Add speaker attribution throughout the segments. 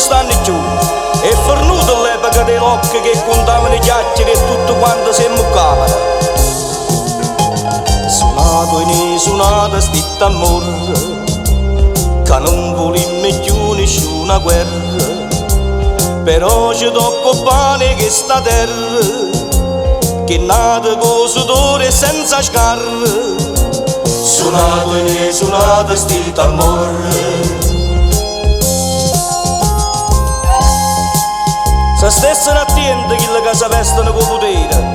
Speaker 1: stanno più. È fornuto l'epoca dei locchi che contavano i chiacchiere e tutto quanto si immuccavano. Suonato e ne suonato stitta amore, che non volimmo più nessuna guerra, però ci tocca bene che sta terra, che è nata con sudore senza scarre. Suonato e ne suonato stitta amore. Se stessero attenti chi che si vestono con potere,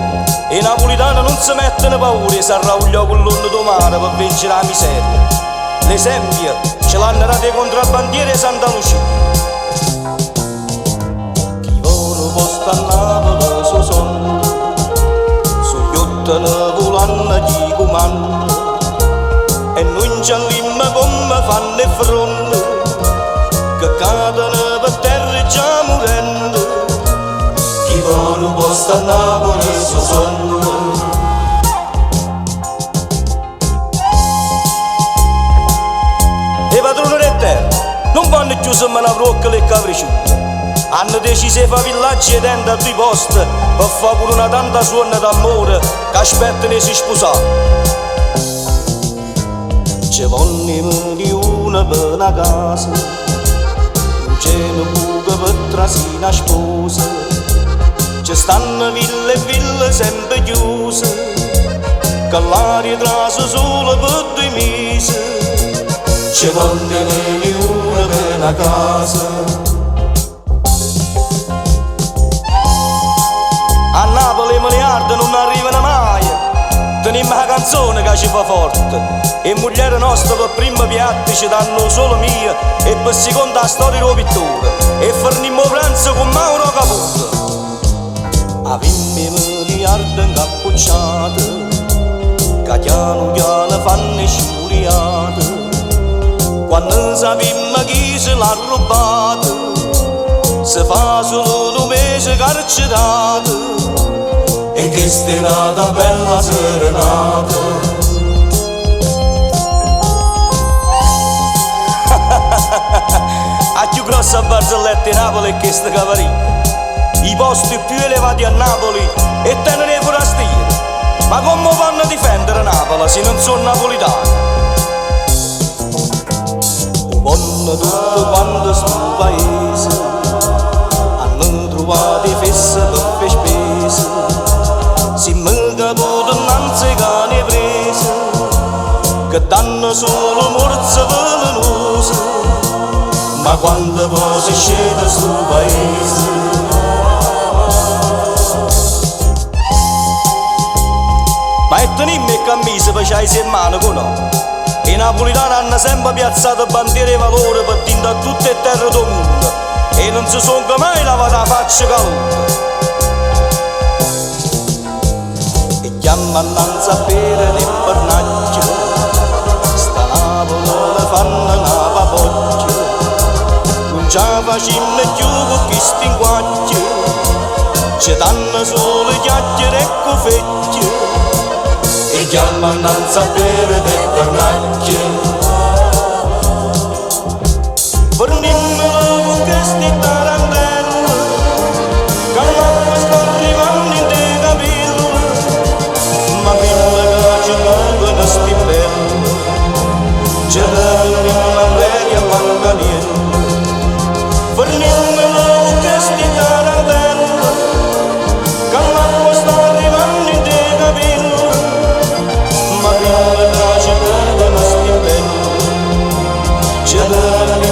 Speaker 1: e i napolitani non si mettono paura e si arraugliano con l'onda del mare per vincere la miseria. L'esempio ce l'hanno dato i contrabbandieri Santa Lucia. Chi vuole posta a Napoli suo sonno, sugli otto ne volanno chi comanda, e non c'è l'imma come fanno i fronte, che cadono per terra già morendo. Chi vuole posta a Napoli suo sonno. I padroni del terra non vanno più se me la broccola e capricciuta. Hanno deciso di fare villaggi e tende a due posti per fare pure una tanta suona d'amore che aspettano di si sposare. Ci vogliono di una per una casa, non c'è un buco per trasì una sposa. Ci stanno ville e ville sempre chiuse, che l'aria trasa solo per 2 mesi. Ci vogliono di una per una casa. A Napoli i miliardi non arrivano mai, teniamo la canzone che ci fa forte, e moglie nostre per primo piatto ci danno solo mia, e per seconda la storia del pittore, e forniamo pranzo con Mauro Caputo. Avemmo miliardi incappucciati, che piano piano fanno sciuriate. Quando sapemmo chi se l'ha rubato, si fa solo 2 mesi carcerato, e questa è nata bella serenata. A più grossa barzelletta in Napoli è questa cavarina. I posti più elevati a Napoli e tenere i forastieri. Ma come vanno a difendere Napoli se non sono napolitani? Vanno tutto quanto sto paese, hanno trovato i fessi per spese, si mi caputo innanzi che ne prese, che danno solo morse velenose. Ma quando poi si scende sto paese, ma e tenimmo e cammise per c'hai in mano con no? I napolitani hanno sempre piazzato bandiere di valore per dentro a tutte le terre del mondo, e non si sono mai lavati la faccia caluta. E chiamano innanzi a bere del pernacchio, sta Napoli la fanno una papocchia, non ce la facciamo più con questi inguacchi, ci danno solo chiacchiere e cufecchie. E chiamano innanzi a bere del pernacchio. Fornimmelo con questi tarantelli, che l'acqua sta arrivando in te capelli, ma prima che ci muovono sti belli, ci danno una media pancaliente. Fornimmelo con questi tarantelli, che l'acqua sta arrivando in te capelli, ma prima che ci muovono sti belli, ci danno